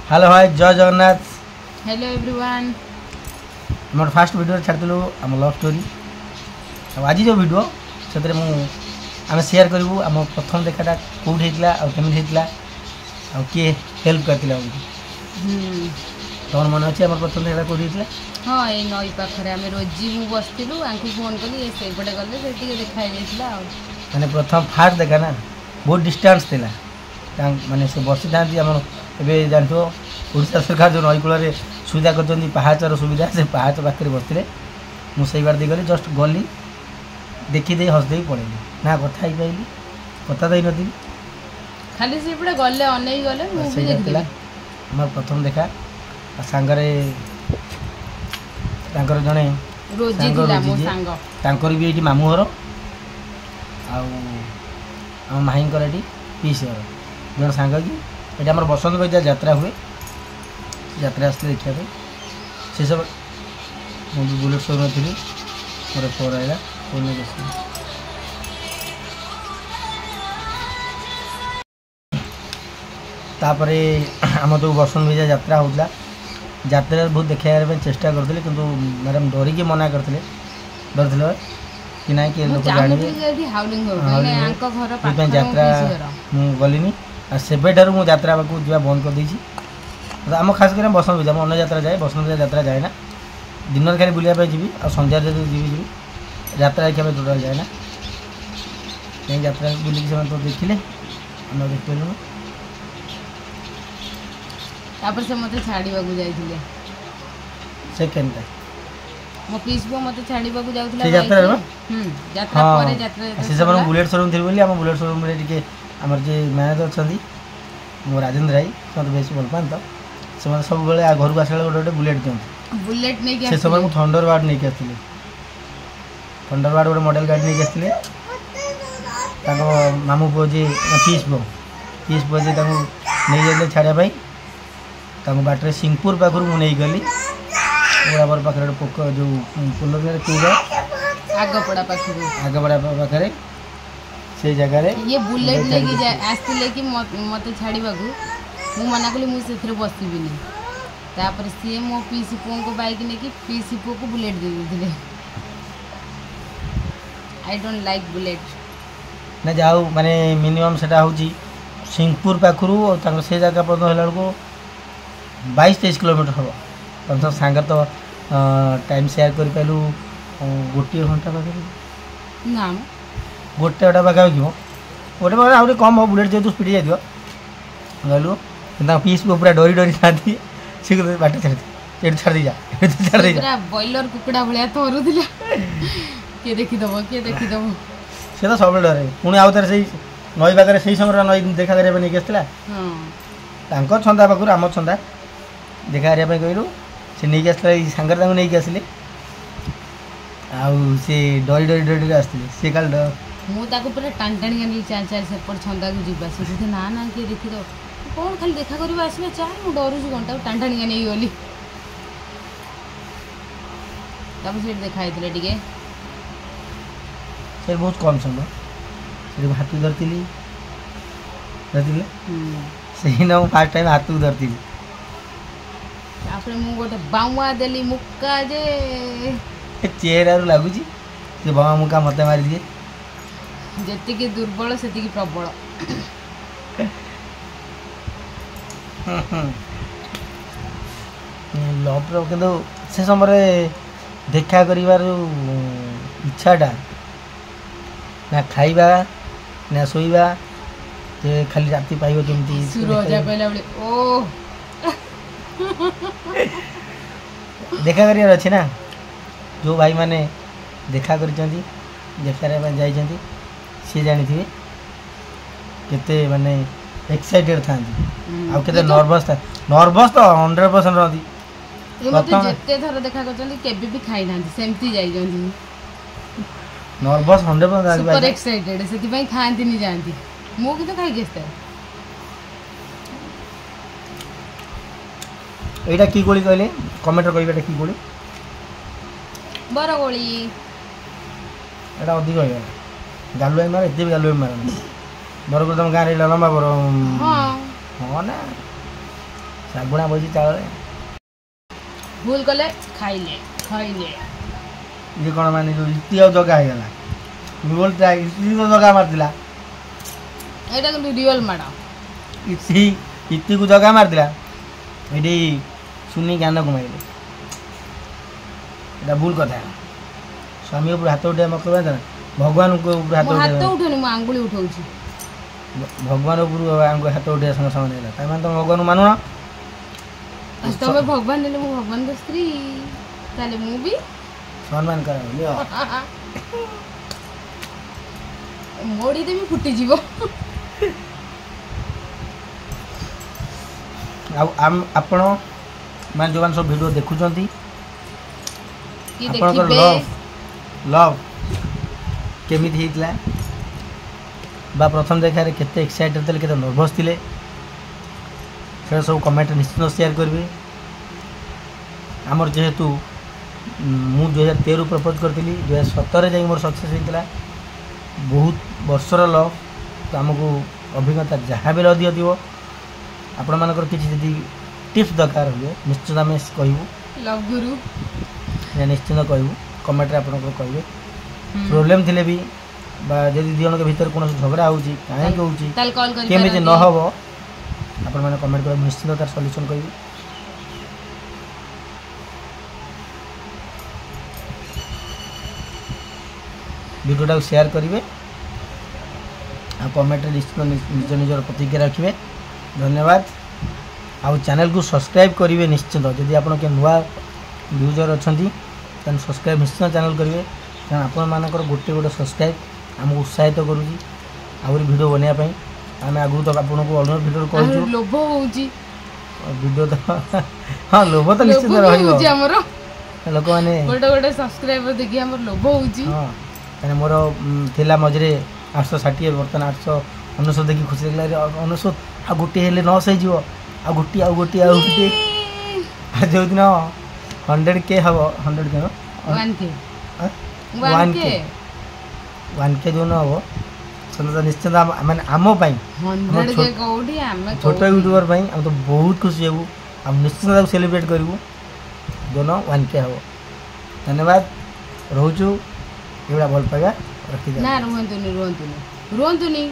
Hello hi जय Jagannath. Hello everyone. मोर fast video छाड़िलु आम लव स्टोरी। आज जो वीडियो से आम शेयर करूँ आम प्रथम देखाटा कौट होता आमि होता किए हेल्प करते तुम मन अच्छे आम प्रथम देखा कौट होता। हाँ ये नई पाखे आम रोजी मु बसलु आंकु फोन कली से गले से देखा मैंने प्रथम फास्ट देखा ना बहुत डिस्टेंस थिला माने से बसी था ए जानते ओडिशा सरकार जो नई कूल सुविधा कर पहाचर सुविधा से पहाच पाखे बसते मुझे बार दी गली जस्ट गली देखीदे हसदे पड़ेली ना कथा पाइली कथा तो नी खाली से गले अनै गले आम प्रथम देखा सांगरे जड़े भी ये मामू घर आम माही ये पीसी घर जन सांग कि ये आम बसंत बजा यात्रा हुए यात्रा आसते देखा से सब मुझे बुलेट शो नी मोर फोन आएगा फोन तापर आम जो बसंत बजा यात्रा होता यात्रा बहुत देखा चेष्टा करते कि मैडम डरिकी मना करते डर कि ना कि लोग जानवे यात्रा मुझे गलिनी सेबेठार मुझे यात्रा को जा बंद कर देसी आम खास कर बसंत पूजा अन्य यात्रा जाए बसंत पूजा यात्रा जाए ना दिन खाली बुलाया जी और संध्या जी जी यात्रा देखा टोटाल जाए ना कहीं यात्रा बुलिक से तो देखिले आम देख पार्लु से मत छाड़ा जाइए सेकेंड टाइम मो पीस को मत छाड़ा जाउथला यात्रा यात्रा पर यात्रा से सब बुलेट शोरूम थी बोली आम बुलेट शोरूम रे टिके आमर जे मैनेजर अच्छा मो राजेंद्र भाई मत बेस भल पान तो से सब बेले घर को आसा गोटे बुलेट दिखते बुलेट नहीं से समय थंडर बार्ड नहीं आसती थंडर बार्ड गोटे मॉडल गाड़ी नहीं आसते मामू पुओ जी पीस पुओ जी नहीं जाते छाड़ापी बाटर सिंहपुर पाखर मुझे गली बराबर पाखे पोक जो पुल कूड़ा आगपड़ा पाखे से जगह ये बुलेट लेके आसते कि मत छाड़ा मु मना कली मुझे बसबी तापर सी मो पीसी पुओं को बाइक नहीं पीसी पुओ को बुलेट दे देते आई डोंट लाइक बुलेट ना जाऊ माने मिनिमम सेटा होची सिंहपुर पाखरु और से जगह पर्यटन है बेलू 22-23 किलोमीटर हम तुम सब सांग तो टाइम शेयर कर पालू गोटे घंटा पाखे ना गोटे घंटा पाखे गोटे पाखे आगे कम हो बुलेट जेहतु स्पीड जाइए गलु पीस को पूरा डरी डरी था सी बाट छाड़ी छाड़ी जा बॉयलर कुकड़ा भाया थरुला किए देखीदब सी तो सब डरे पुणी आउ थे नई पाखे से समय नई देखा करने नहीं आसला छंदा पाखु आम छंदा देखा करने कहलु से नहीं आसला सांगे नहीं आसिले सी डरी डरी डरी आसते सी काल मुझे पूरा टाणी टाणी आनी चार चार सेपट छंदा को जीवा से ना ना किए देखीद कौन खाली देखा कर आसले चाल मुझे डरुची घंटा टाणी टाणी नहीं गली से देखा टे से बहुत कम समय से हाथ धरती से ना फास्ट टाइम हाथ को धरती मुझे गोटे बाउआ देली मुक्का जे चेहरा लगुच से बाउआ मुक्का मत मारी दिए जी दुर्बल से प्रबल लव कि से समय देखा कर इच्छाटा ना खाइबा ना शोइबा खाली राति पाइब केमती ओ देखा कर अच्छे ना जो भाई माने देखा कर देखा सी जानी थे केते माने एक्साइटेड था आते नर्वस था नर्वस तो 100% रही जिते थर देखा कर भी खाई ना सेमती जाई नर्वस 100% सुपर एक्साइटेड से खाती नहीं जाती मु कि खाई आसता यहाँ कि गोली कहले कमेंट कह कि गोली बरगोली एटा अधिक हो गालुआ मार एत भी गालुआ मार बरगोली तुम गाँव लंबा बर हाँ ना ଶାଗୁଣା ବସି ଚାଉଳରେ ଭୁଲ କଲେ ଖାଇଲେ ଖାଇଲେ ଇଏ କ'ଣ ମାନେ ଯେଉଁ ଇତି ଆଉ ଜଗା ହେଇଗଲା ରୋଲଟା ଇତି ତ ଜଗା ମାରିଥିଲା ଏଇଟା କିନ୍ତୁ ରିଅଲ ମାଡ଼ ଇତିକୁ ଜଗା ମାରିଥିଲା ଏଠି ସୁନି ଜ୍ଞାନ କମାଇଲେ ଏଇଟା ଭୁଲ କଥା ସ୍ୱାମୀ ଉପରେ ହାତ ଉଠେଇବା ମତଲବ ନା ଭଗବାନଙ୍କ ଉପରେ ହାତ ମୋ ହାତ ଉଠେଇବା ଉଠୁନି ମୁଁ ଆଙ୍ଗୁଳି ଉଠଉଛି ଭଗବାନ ଉପରୁ ହାତ ଉଠେଇବା ସଙ୍ଗେ ସଙ୍ଗେ ନେଇଗଲା ତାମାନେ ତମେ ଭଗବାନଙ୍କୁ ମାନୁନ ତମେ ଭଗବାନ ନେଲେ ମୁଁ ଭଗବାନଙ୍କ ସ୍ତ୍ରୀ ତାହେଲେ ମୁଁ ବି ସମ୍ମାନ କର ମୋଡ଼ି ଦେବି ଫୁଟିଯିବ ଆଉ ଆପଣ ମାନେ ଯେଉଁମାନେ ସବୁ ଭିଡ଼ିଓ ଦେଖୁଛନ୍ତି କି ଆପଣଙ୍କର ଦେଖିବେ ଲଭ୍ କେମିତି ହେଇଥିଲା ବା ପ୍ରଥମ ଦେଖାରେ କେତେ ଏକ୍ସାଇଟେଡ୍ ଥିଲେ କେତେ ନର୍ଭସ୍ ଥିଲେ ସେଟା ସବୁ କମେଣ୍ଟରେ ନିଶ୍ଚିତ ସେୟାର କରିବେ ଆମର ଯେହେତୁ ମୁଁ 2013 ପ୍ରପୋଜ୍ କରିଥିଲି 2017 ଯାଇକି ମୋର ସକ୍ସେସ୍ ହେଇଥିଲା ବହୁତ ବର୍ଷର ଲଭ୍ ତ ଆମକୁ ଅଭିଜ୍ଞତା ଯାହା ବି ଅଧିକ ଥିବ ଆପଣମାନଙ୍କର କିଛି ଯଦି ଟିପ୍ସ ଦରକାର ହୁଏ ନିଶ୍ଚିତ ଆମେ କହିବୁ ଲଭ୍ ଗୁରୁ ନିଶ୍ଚିତ କହିବୁ କମେଣ୍ଟରେ ଆପଣଙ୍କର କହିବେ ପ୍ରୋବ୍ଲେମ୍ ଥିଲେ ବି ବା ଯଦି ଦୁଇ ଜଣଙ୍କ ଭିତରେ କୌଣସି ଝଗଡ଼ା ହେଉଛି କାହିଁକି ହେଉଛି ତାହେଲେ କଲ୍ କରି କେମିତି ନ ହେବ ଆପଣମାନେ କମେଣ୍ଟ କରିବେ ନିଶ୍ଚିତ ତାର ସଲ୍ୟୁସନ୍ କହିବି ଭିଡ଼ିଓଟାକୁ ସେୟାର କରିବେ ଆଉ କମେଣ୍ଟରେ ନିଶ୍ଚିତ ନିଜ ନିଜର ପ୍ରତିକ୍ରିୟା ରଖିବେ ଧନ୍ୟବାଦ ଆଉ ଚ୍ୟାନେଲକୁ ସବସ୍କ୍ରାଇବ୍ କରିବେ ନିଶ୍ଚିତ ଯଦି ଆପଣ କିଏ ନୂଆ ୟୁଜର୍ ଅଛନ୍ତି ତାହେଲେ ସବସ୍କ୍ରାଇବ୍ ନିଶ୍ଚିତ ଚ୍ୟାନେଲ୍ କରିବେ କାରଣ ଆପଣମାନଙ୍କର ଗୋଟେ ସବସ୍କ୍ରାଇବ୍ ଆମକୁ ଉତ୍ସାହିତ କରୁଛି ଆହୁରି ଭିଡ଼ିଓ ବନେଇବା ପାଇଁ ଆମେ ଆଗକୁ ତ ଆପଣଙ୍କୁ ଅନ୍ୟ ଭିଡ଼ିଓ କରୁଛୁ ଲୋଭ ହେଉଛି ଭିଡ଼ିଓ ତ ହଁ ଲୋଭ ତ ନିଶ୍ଚିତ ରହିବ ଆମର ଲୋକମାନେ ଗୋଟେ ସବସ୍କ୍ରାଇବର ଦେଖି ଆମର ଲୋଭ ହେଉଛି ହଁ କାହିଁକି ମୋର ଥିଲା ମଝିରେ 860 ବର୍ତ୍ତମାନ 899 ଦେଖି ଖୁସି ଲାଗିଲା 99 ଆଉ ଗୋଟିଏ ହେଲେ 900 ହେଇଯିବ ଆଉ ଗୋଟିଏ ଯେଉଁଦିନ 100K ହେବ 100K 1K ଯେଉଁଦିନ ହେବ ସେଦିନ ତ ନିଶ୍ଚିନ୍ତ ମାନେ ଆମ ପାଇଁ ଛୋଟ ୟୁଟ୍ୟୁବର ପାଇଁ ଆମେ ତ ବହୁତ ଖୁସି ହେବୁ ଆଉ ନିଶ୍ଚିନ୍ତ ତାକୁ ସେଲିବ୍ରେଟ୍ କରିବୁ ଯେଉଁଦିନ 1K ହେବ ଧନ୍ୟବାଦ ରହୁଛୁ ଏଇଭଳିଆ ଭଲ ପାଇବା ରଖିଦେବା ନା ରୁହନ୍ତୁନି